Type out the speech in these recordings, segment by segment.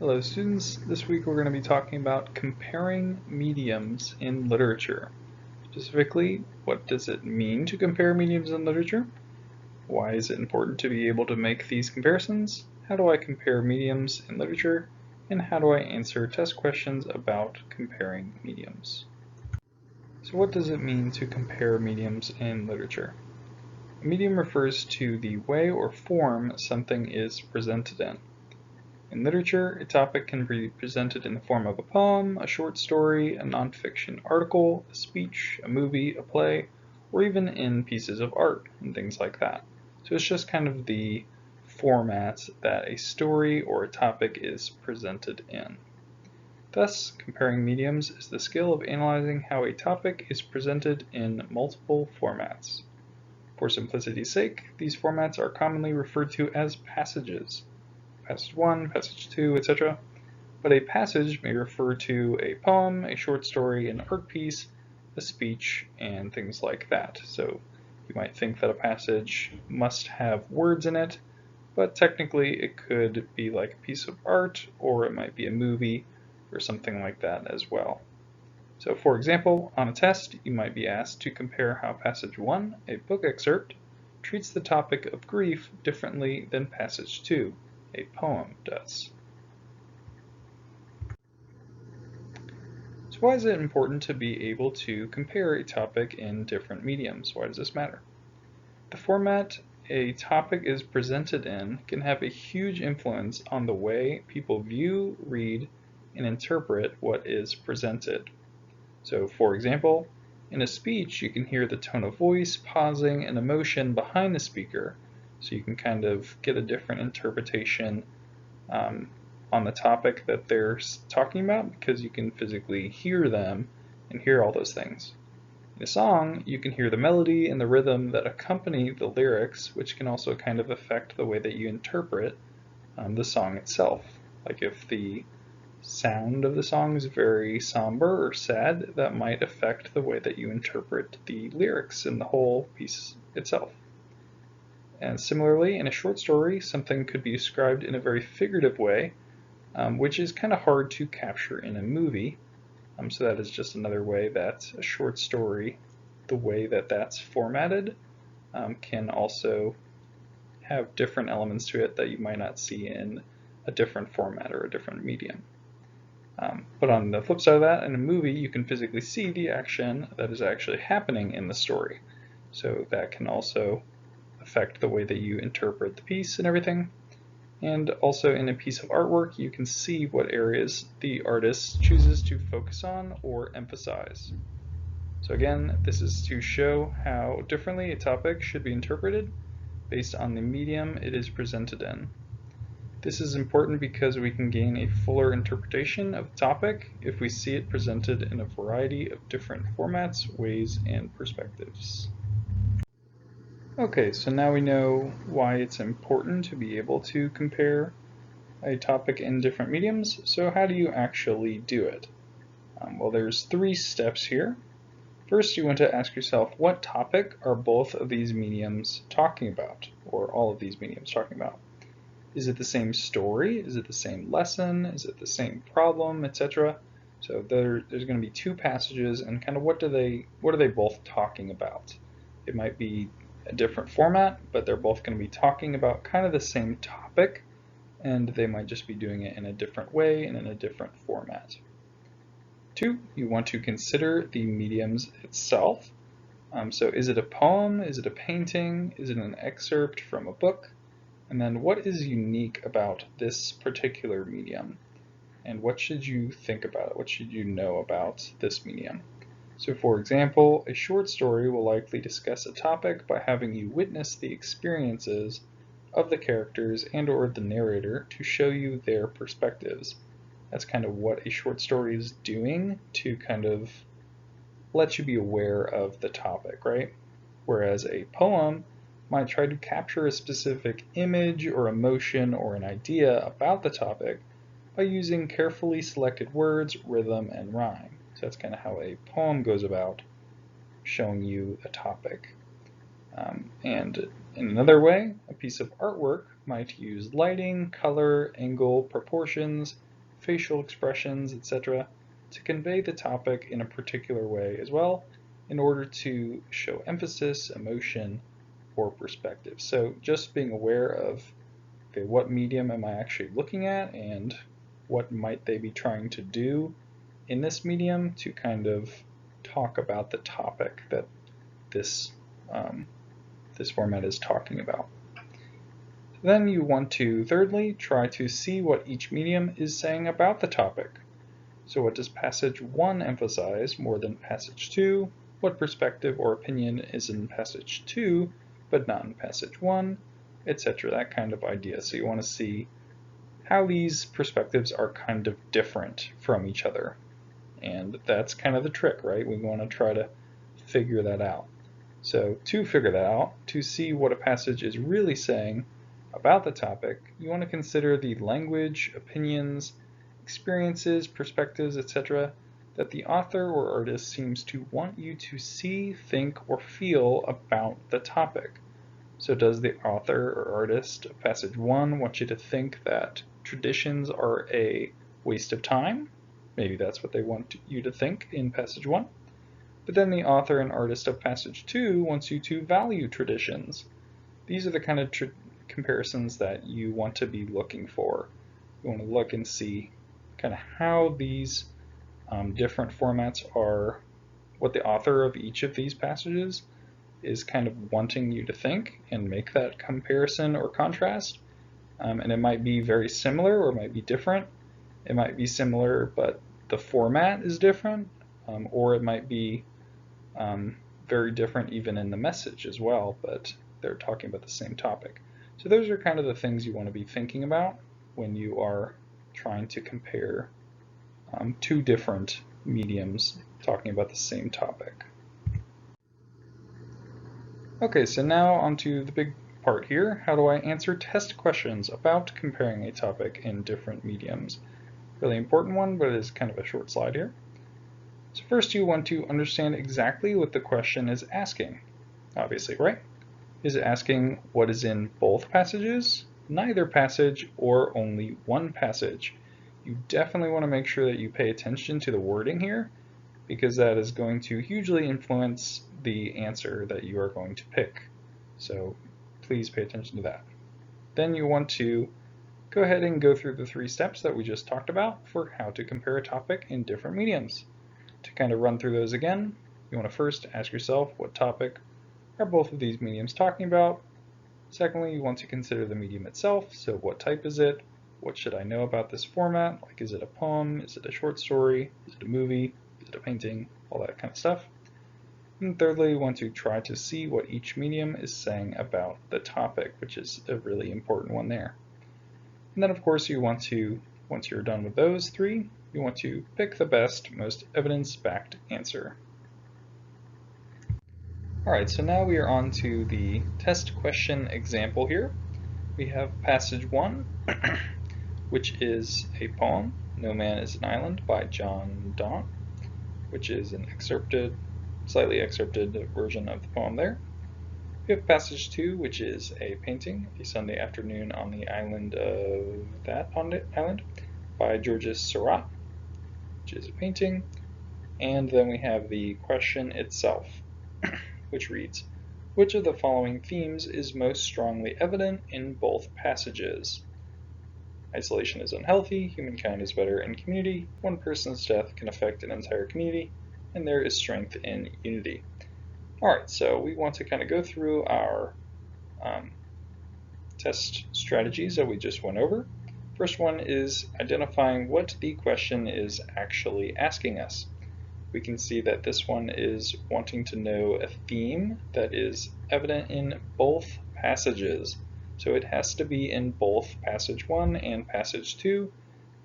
Hello students, this week we're going to be talking about comparing mediums in literature. Specifically, what does it mean to compare mediums in literature? Why is it important to be able to make these comparisons? How do I compare mediums in literature? And how do I answer test questions about comparing mediums? So what does it mean to compare mediums in literature? A medium refers to the way or form something is presented in. In literature, a topic can be presented in the form of a poem, a short story, a nonfiction article, a speech, a movie, a play, or even in pieces of art and things like that. So it's just kind of the format that a story or a topic is presented in. Thus, comparing mediums is the skill of analyzing how a topic is presented in multiple formats. For simplicity's sake, these formats are commonly referred to as passages. Passage 1, passage 2, etc. But a passage may refer to a poem, a short story, an art piece, a speech, and things like that. So you might think that a passage must have words in it, but technically it could be like a piece of art, or it might be a movie, or something like that as well. So for example, on a test, you might be asked to compare how passage 1, a book excerpt, treats the topic of grief differently than passage 2, a poem, does. So why is it important to be able to compare a topic in different mediums? Why does this matter? The format a topic is presented in can have a huge influence on the way people view, read, and interpret what is presented. So for example, in a speech you can hear the tone of voice, pausing, and emotion behind the speaker, so you can kind of get a different interpretation on the topic that they're talking about because you can physically hear them and hear all those things. In a song, you can hear the melody and the rhythm that accompany the lyrics, which can also kind of affect the way that you interpret the song itself. Like if the sound of the song is very somber or sad, that might affect the way that you interpret the lyrics and the whole piece itself. And similarly, in a short story, something could be described in a very figurative way, which is kind of hard to capture in a movie. So that is just another way that a short story, the way that that's formatted, can also have different elements to it that you might not see in a different format or a different medium. But on the flip side of that, in a movie, you can physically see the action that is actually happening in the story. So that can also affect the way that you interpret the piece and everything. And also in a piece of artwork, you can see what areas the artist chooses to focus on or emphasize. So again, this is to show how differently a topic should be interpreted based on the medium it is presented in. This is important because we can gain a fuller interpretation of the topic if we see it presented in a variety of different formats, ways, and perspectives. Okay, so now we know why it's important to be able to compare a topic in different mediums. So how do you actually do it? Well, there's 3 steps here. First, you want to ask yourself, what topic are both of these mediums talking about, or all of these mediums talking about? Is it the same story? Is it the same lesson? Is it the same problem, etc.? So there's going to be 2 passages, and kind of what are they both talking about? It might be a different format, but they're both going to be talking about kind of the same topic, and they might just be doing it in a different way and in a different format. 2, you want to consider the mediums itself. So is it a poem? Is it a painting? Is it an excerpt from a book? And then what is unique about this particular medium? And what should you think about it? What should you know about this medium? So for example, a short story will likely discuss a topic by having you witness the experiences of the characters and or the narrator to show you their perspectives. That's kind of what a short story is doing to kind of let you be aware of the topic, right? Whereas a poem might try to capture a specific image or emotion or an idea about the topic by using carefully selected words, rhythm, and rhyme. So that's kind of how a poem goes about showing you a topic. And in another way, a piece of artwork might use lighting, color, angle, proportions, facial expressions, etc., to convey the topic in a particular way as well, in order to show emphasis, emotion, or perspective. So just being aware of, okay, what medium am I actually looking at, and what might they be trying to do in this medium to kind of talk about the topic that this format is talking about. Then you want to, thirdly, try to see what each medium is saying about the topic. So what does passage 1 emphasize more than passage 2? What perspective or opinion is in passage 2 but not in passage 1, etc., that kind of idea. So you want to see how these perspectives are kind of different from each other. And that's kind of the trick, right? We want to try to figure that out. So to figure that out, to see what a passage is really saying about the topic, you want to consider the language, opinions, experiences, perspectives, etc., that the author or artist seems to want you to see, think, or feel about the topic. So does the author or artist of passage 1 want you to think that traditions are a waste of time? Maybe that's what they want you to think in passage 1. But then the author and artist of passage 2 wants you to value traditions. These are the kind of comparisons that you want to be looking for. You want to look and see kind of how these different formats are, what the author of each of these passages is kind of wanting you to think, and make that comparison or contrast. And it might be very similar or it might be different. It might be similar but the format is different, or it might be very different even in the message as well, but they're talking about the same topic. So those are kind of the things you want to be thinking about when you are trying to compare two different mediums talking about the same topic. Okay, so now onto the big part here. How do I answer test questions about comparing a topic in different mediums? Really important one, but it is kind of a short slide here. So first you want to understand exactly what the question is asking. Obviously, right? Is it asking what is in both passages, neither passage, or only one passage? You definitely want to make sure that you pay attention to the wording here, because that is going to hugely influence the answer that you are going to pick. So please pay attention to that. Then you want to go ahead and go through the 3 steps that we just talked about for how to compare a topic in different mediums. To kind of run through those again, you want to first ask yourself, what topic are both of these mediums talking about? Secondly, you want to consider the medium itself. So what type is it? What should I know about this format? Like, is it a poem? Is it a short story? Is it a movie? Is it a painting? All that kind of stuff. And thirdly, you want to try to see what each medium is saying about the topic, which is a really important one there. And then of course you want to, once you're done with those 3, you want to pick the best, most evidence-backed answer. Alright, so now we are on to the test question example here. We have passage 1, which is a poem, No Man is an Island by John Donne, which is an slightly excerpted version of the poem there. We have passage 2, which is a painting, A Sunday Afternoon on the Island of That Island by Georges Seurat, which is a painting. And then we have the question itself, which reads, which of the following themes is most strongly evident in both passages? Isolation is unhealthy, humankind is better in community, one person's death can affect an entire community, and there is strength in unity. Alright, so we want to kind of go through our test strategies that we just went over. First one is identifying what the question is actually asking us. We can see that this one is wanting to know a theme that is evident in both passages. So it has to be in both passage 1 and passage 2,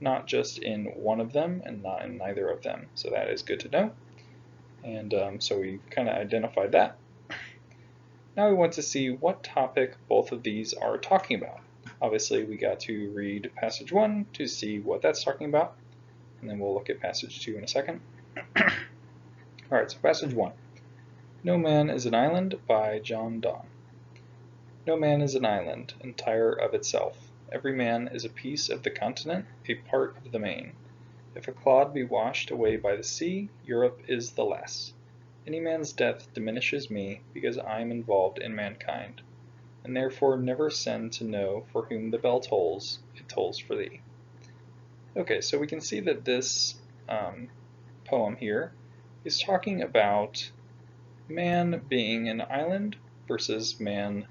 not just in one of them and not in neither of them. So that is good to know. And so we kind of identified that. Now we want to see what topic both of these are talking about. Obviously we got to read passage 1 to see what that's talking about, and then we'll look at passage 2 in a second. Alright, so passage 1. No Man is an Island by John Donne. No man is an island, entire of itself. Every man is a piece of the continent, a part of the main. If a clod be washed away by the sea, Europe is the less. Any man's death diminishes me, because I am involved in mankind, and therefore never send to know for whom the bell tolls, it tolls for thee. Okay, so we can see that this poem here is talking about man being an island versus man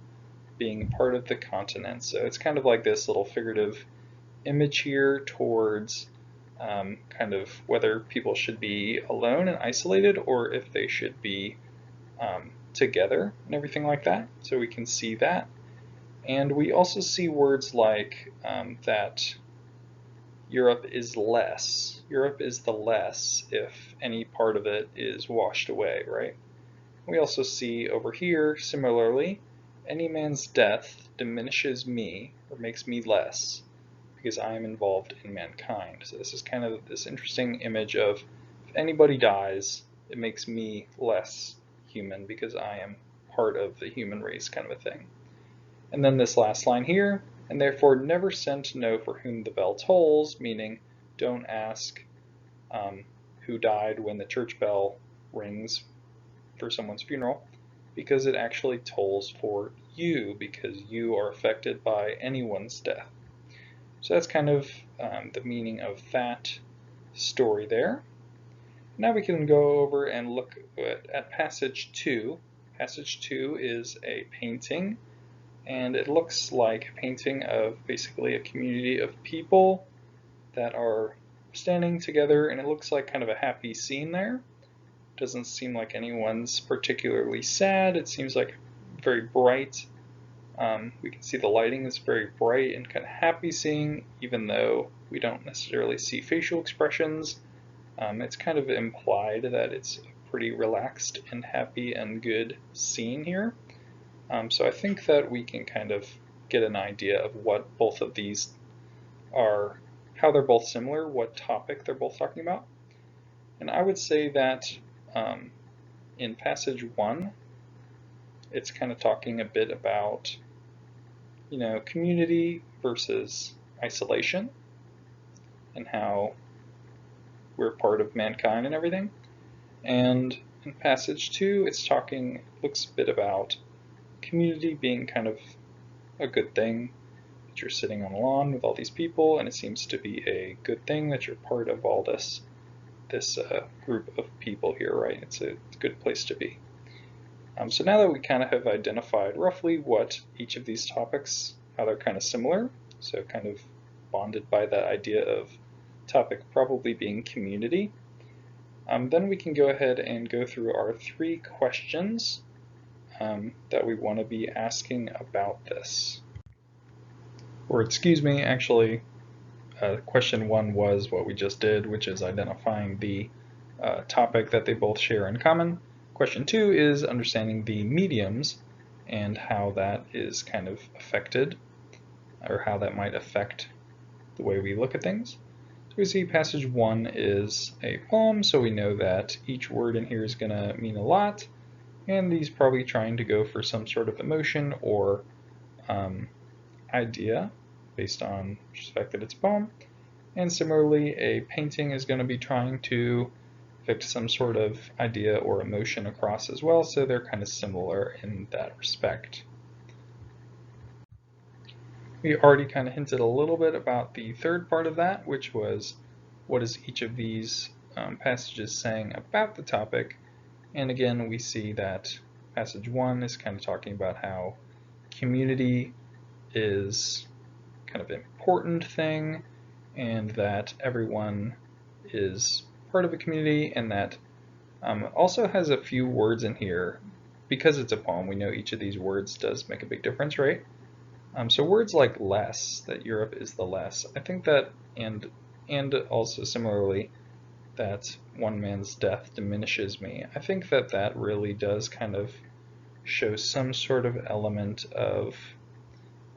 being part of the continent. So it's kind of like this little figurative image here towards kind of whether people should be alone and isolated or if they should be together and everything like that. So we can see that. And we also see words like that Europe is less. Europe is the less if any part of it is washed away, right? We also see over here, similarly, any man's death diminishes me or makes me less because I am involved in mankind. So this is kind of this interesting image of if anybody dies, it makes me less human because I am part of the human race kind of a thing. And then this last line here, and therefore never send to know for whom the bell tolls, meaning don't ask who died when the church bell rings for someone's funeral, because it actually tolls for you, because you are affected by anyone's death. So that's kind of the meaning of that story there. Now we can go over and look at passage 2. Passage 2 is a painting, and it looks like a painting of basically a community of people that are standing together, and it looks like kind of a happy scene there. Doesn't seem like anyone's particularly sad. It seems like very bright. We can see the lighting is very bright and kind of happy scene, even though we don't necessarily see facial expressions. It's kind of implied that it's a pretty relaxed and happy and good scene here. So I think that we can kind of get an idea of what both of these are, how they're both similar, what topic they're both talking about. And I would say that in passage 1, it's kind of talking a bit about, community versus isolation and how we're part of mankind and everything. And in passage 2, looks a bit about community being kind of a good thing, that you're sitting on a lawn with all these people, and it seems to be a good thing that you're part of all this group of people here, right? It's a good place to be. So now that we kind of have identified roughly what each of these topics, how they're kind of similar, so kind of bonded by that idea of topic probably being community, then we can go ahead and go through our 3 questions that we want to be asking about this. Or excuse me, actually, question 1 was what we just did, which is identifying the topic that they both share in common. Question 2 is understanding the mediums and how that is kind of affected, or how that might affect the way we look at things. So we see passage 1 is a poem, so we know that each word in here is going to mean a lot, and he's probably trying to go for some sort of emotion or idea based on the fact that it's a poem. And similarly, a painting is going to be trying to evict some sort of idea or emotion across as well, so they're kind of similar in that respect. We already kind of hinted a little bit about the third part of that, which was what is each of these passages saying about the topic. And again, we see that passage 1 is kind of talking about how community is kind of an important thing, and that everyone is part of a community, and that also has a few words in here. Because it's a poem, we know each of these words does make a big difference, right? So words like less, that Europe is the less, I think that, and also similarly, that one man's death diminishes me, I think that that really does kind of show some sort of element of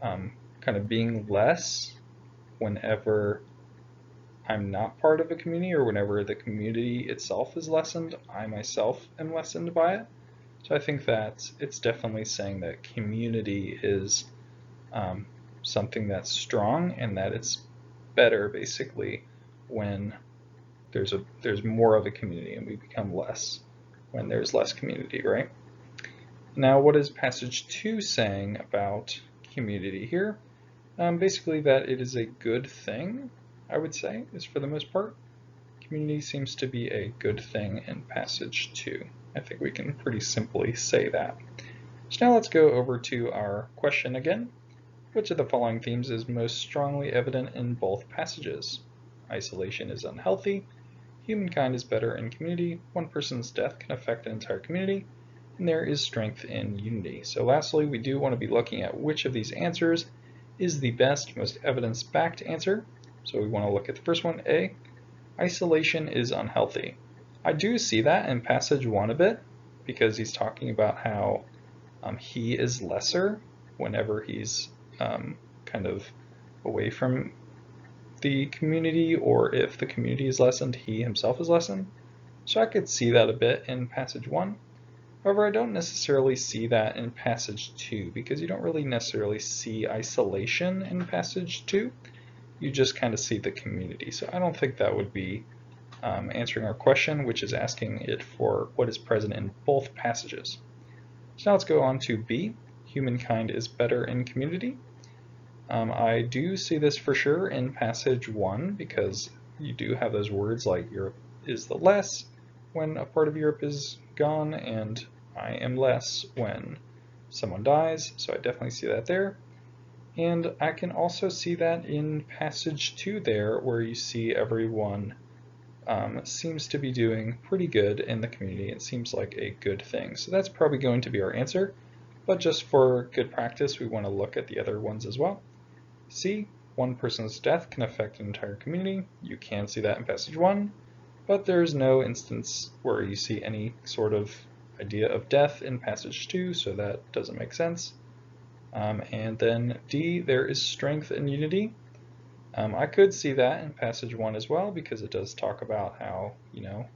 kind of being less whenever I'm not part of a community, or whenever the community itself is lessened, I myself am lessened by it. So I think that it's definitely saying that community is something that's strong and that it's better basically when there's more of a community, and we become less when there's less community, right? Now, what is passage 2 saying about community here? Basically that it is a good thing, I would say, is for the most part. Community seems to be a good thing in passage 2. I think we can pretty simply say that. So now let's go over to our question again. Which of the following themes is most strongly evident in both passages? Isolation is unhealthy. Humankind is better in community. One person's death can affect an entire community. And there is strength in unity. So lastly, we do want to be looking at which of these answers is the best, most evidence-backed answer. So we want to look at the first one, A. Isolation is unhealthy. I do see that in passage 1 a bit, because he's talking about how he is lesser whenever he's kind of away from the community, or if the community is lessened, he himself is lessened. So I could see that a bit in passage 1. However, I don't necessarily see that in passage 2, because you don't really necessarily see isolation in passage 2. You just kind of see the community. So I don't think that would be answering our question, which is asking it for what is present in both passages. So now let's go on to B. Humankind is better in community. I do see this for sure in passage 1, because you do have those words like Europe is the less when a part of Europe is gone, and I am less when someone dies, so I definitely see that there. And I can also see that in passage 2 there, where you see everyone seems to be doing pretty good in the community. It seems like a good thing. So that's probably going to be our answer, but just for good practice, we want to look at the other ones as well. C, one person's death can affect an entire community. You can see that in passage 1, but there's no instance where you see any sort of idea of death in passage 2, so that doesn't make sense. And then D, there is strength in unity. I could see that in passage 1 as well, because it does talk about how,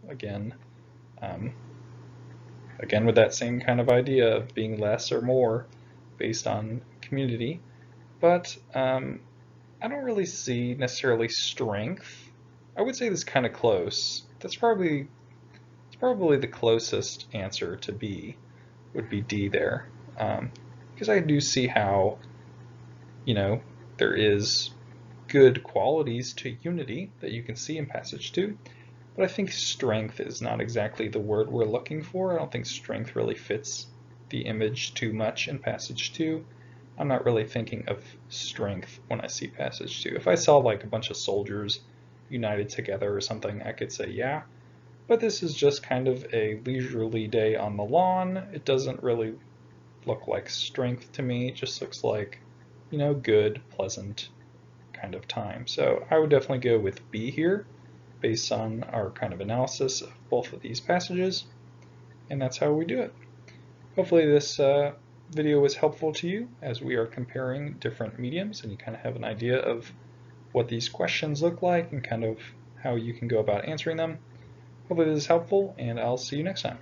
again with that same kind of idea of being less or more based on community. But I don't really see necessarily strength. I would say this is kind of close. It's probably the closest answer to B would be D there, because I do see how there is good qualities to unity that you can see in passage 2, but I think strength is not exactly the word we're looking for. I don't think strength really fits the image too much in passage 2. I'm not really thinking of strength when I see passage 2. If I saw like a bunch of soldiers united together or something, I could say yeah, but this is just kind of a leisurely day on the lawn. It doesn't really look like strength to me. It just looks like, good, pleasant kind of time. So I would definitely go with B here based on our kind of analysis of both of these passages, and that's how we do it. Hopefully this video was helpful to you as we are comparing different mediums, and you kind of have an idea of what these questions look like and kind of how you can go about answering them. Hopefully this is helpful, and I'll see you next time.